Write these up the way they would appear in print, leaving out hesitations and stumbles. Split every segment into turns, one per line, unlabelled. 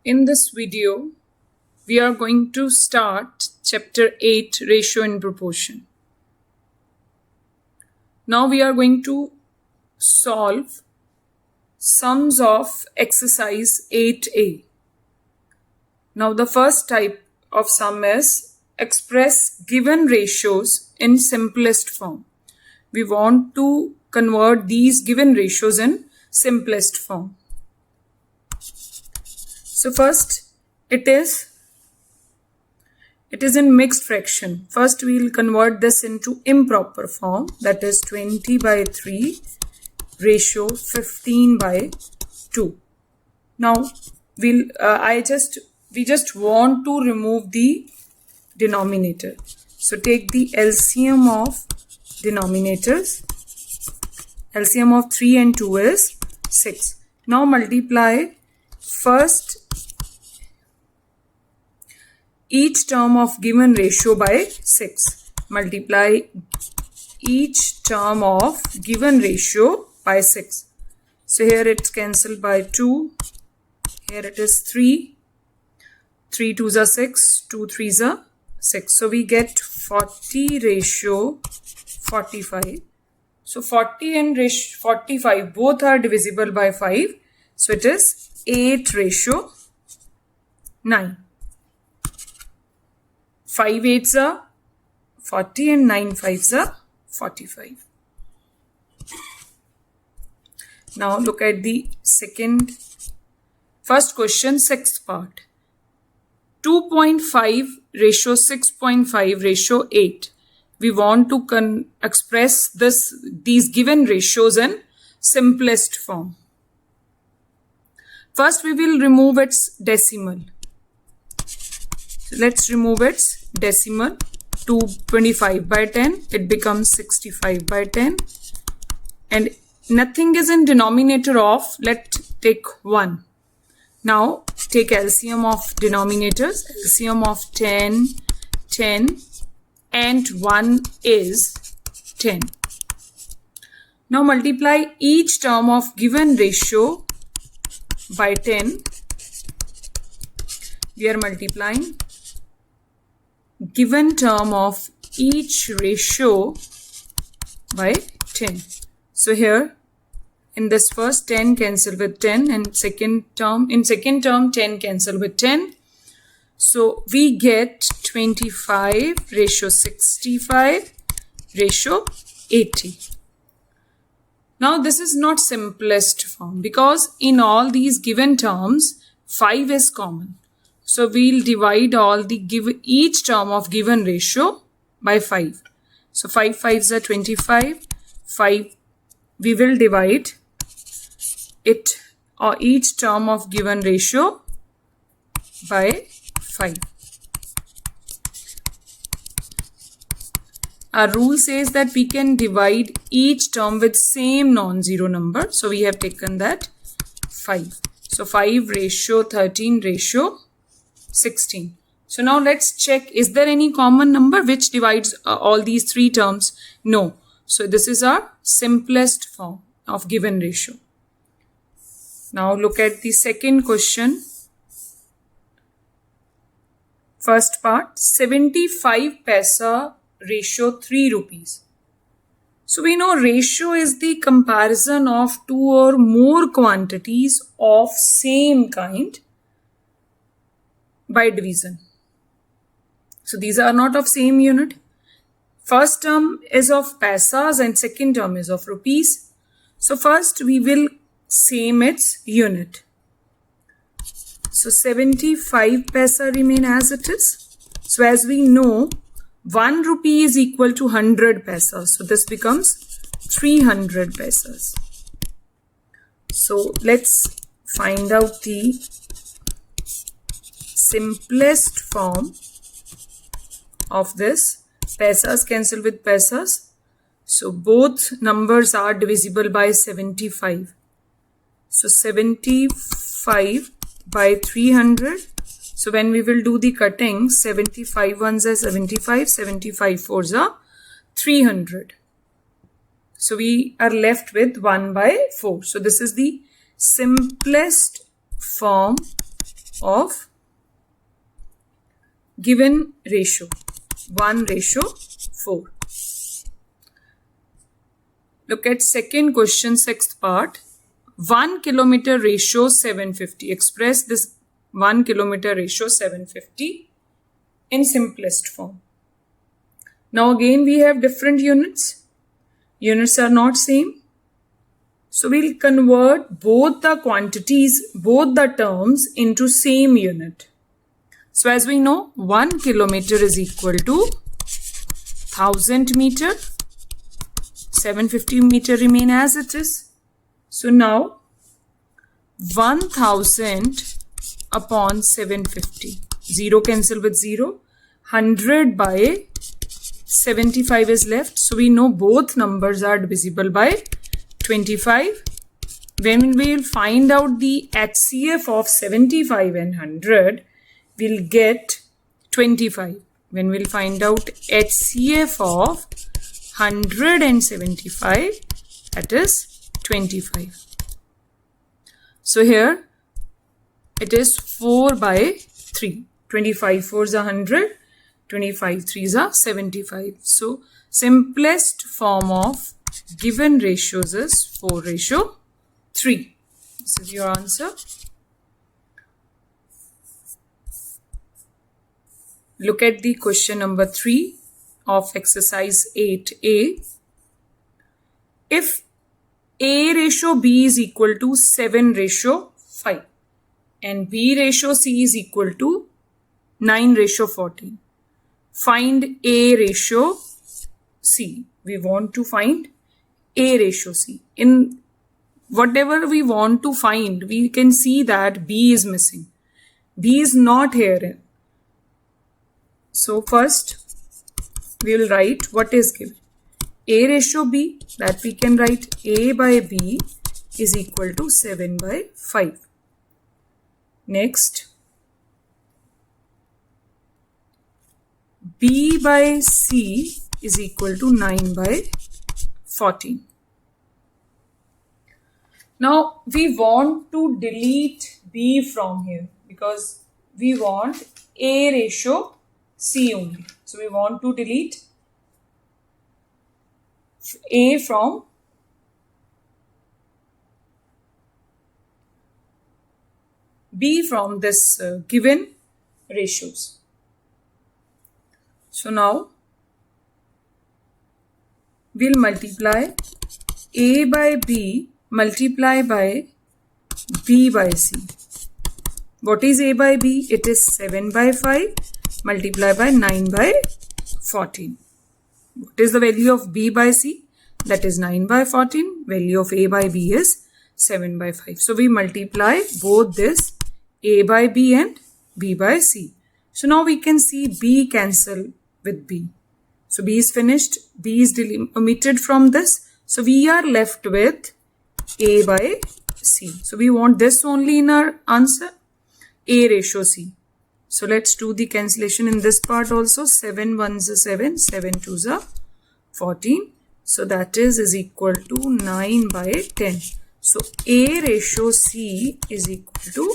In this video, we are going to start chapter 8, Ratio and Proportion. Now we are going to solve sums of exercise 8a. Now the first type of sum is express given ratios in simplest form. We want to convert these given ratios in simplest form. So first, it is in mixed fraction. First, we will convert this into improper form, that is 20 by 3 ratio 15 by 2. Now, we just want to remove the denominator. So take the LCM of denominators. LCM of 3 and 2 is 6. Now multiply first each term of given ratio by 6. Multiply each term of given ratio by 6. So here it's cancelled by 2. Here it is 3. 3 2s are 6. 2 3s are 6. So we get 40 ratio 45. So 40 and 45 both are divisible by 5. So it is 8 ratio 9. 5 8s are 40 and 9 5s are 45. Now look at the first question, sixth part. 2.5 ratio 6.5 ratio 8. We want to express these given ratios in simplest form. First, we will remove its decimal. So let's remove its decimal. 225 by 10, it becomes 65 by 10. And nothing is in denominator of, let's take 1. Now take LCM of denominators. LCM of 10, 10 and 1 is 10. Now multiply each term of given ratio by 10. We are multiplying given term of each ratio by 10. So here in this first 10 cancel with 10 and second term 10 cancel with 10. So we get 25 ratio 65 ratio 80. Now this is not simplest form because in all these given terms 5 is common. So we'll divide each term of given ratio by 5. So 5 5s are 25. 5 we will divide it or each term of given ratio by 5. Our rule says that we can divide each term with same non-zero number. So we have taken that 5. So 5 ratio 13 ratio 16. So now let's check, is there any common number which divides all these three terms? No. So this is our simplest form of given ratio. Now look at the second question. First part, 75 paisa ratio 3 rupees. So we know ratio is the comparison of two or more quantities of same kind by division. So these are not of same unit. First term is of paisas and second term is of rupees. So first we will same its unit. So 75 paisa remain as it is. So as we know, 1 rupee is equal to 100 paisas. So this becomes 300 paisas. So let's find out the simplest form of this. Paisas cancel with paisas. So both numbers are divisible by 75. So 75 by 300. So when we will do the cutting, 75 ones are 75, 75 fours are 300. So we are left with 1 by 4. So this is the simplest form of given ratio 1:4. Look at second question, sixth part. 1 kilometer ratio 750. Express this 1 kilometer ratio 750 in simplest form. Now again we have different units. Units are not same. So we'll convert both the quantities, both the terms into same unit. So as we know, 1 kilometer is equal to 1000 meter. 750 meter remain as it is. So now 1000 upon 750. 0 cancel with 0. 100 by 75 is left. So we know both numbers are divisible by 25. When we will find out the HCF of 75 and 100, we'll get 25. When we'll find out HCF of 175, that is 25. So here it is 4 by 3. 25 4s are 100, 25 3s are 75. So simplest form of given ratios is 4:3. This is your answer. Look at the question number 3 of exercise 8A. If A/B is equal to 7:5 and B/C is equal to 9:14, find A/C. We want to find A/C. In whatever we want to find, we can see that B is missing. B is not here. So first we will write what is given. A/B, that we can write A by B is equal to 7/5. Next, B by C is equal to 9/14. Now we want to delete B from here because we want A/C only. So we want to delete A from B from this given ratios. So now we'll multiply A by B multiply by B by C. What is A by B? It is 7/5 multiplied by 9/14. What is the value of B by C? That is 9/14. Value of A by B is 7/5. So we multiply both this A by B and B by C. So now we can see B cancel with B. So B is finished. B is omitted from this. So we are left with A by C. So we want this only in our answer. A/C. So let's do the cancellation in this part also. 7 1s are 7, 7 2s are 14. So that is equal to 9/10. So A/C is equal to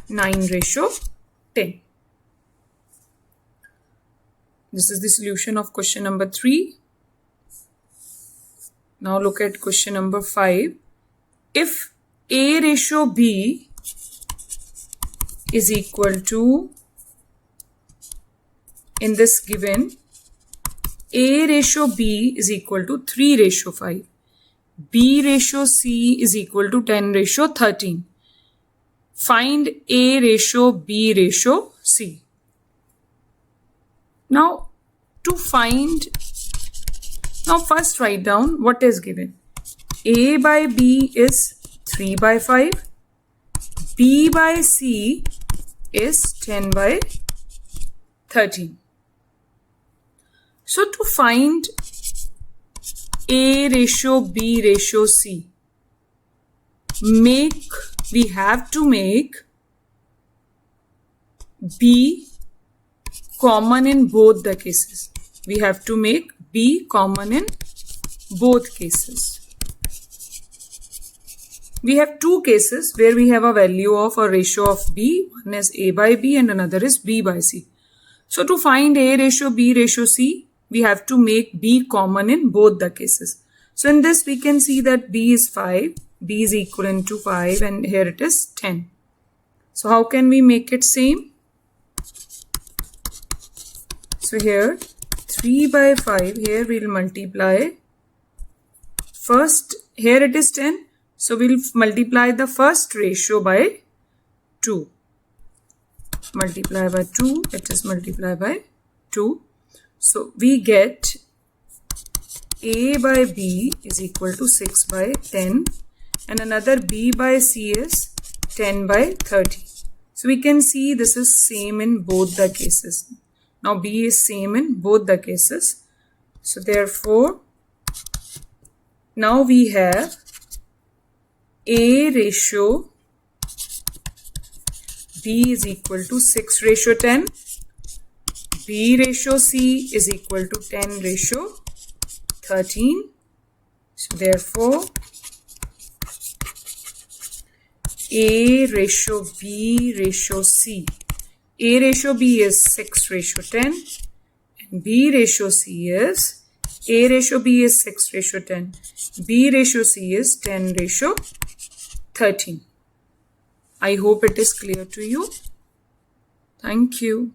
9/10. This is the solution of question number 3. Now look at question number 5. If A/B is equal to, in this given, A/B is equal to 3/5. B/C is equal to 10/13. Find A/B/C. Now first write down what is given. A by B is 3/5. B by C is 10/13. So to find A/B/C, we have to make B common in both the cases. We have to make B common in both cases. we have two cases where we have a value of a ratio of B. One is A by B and another is B by C. So to find A ratio, B ratio, C, we have to make B common in both the cases. So in this we can see that B is 5, B is equivalent to 5 and here it is 10. So how can we make it same? So here 3 by 5, here we'll multiply. First, here it is 10. So we'll multiply the first ratio by 2. Multiply by 2, it is multiply by 2. So we get A by B is equal to 6 by 10 and another B by C is 10 by 30. So we can see this is same in both the cases. Now B is same in both the cases. So therefore, now we have A ratio B is equal to 6 ratio 10. B ratio C is equal to 10 ratio 13. So therefore, A ratio B ratio C. A ratio B is 6 ratio 10 and B ratio C is, A ratio B is 6 ratio 10. B ratio C is 10 ratio 13. I hope it is clear to you. Thank you.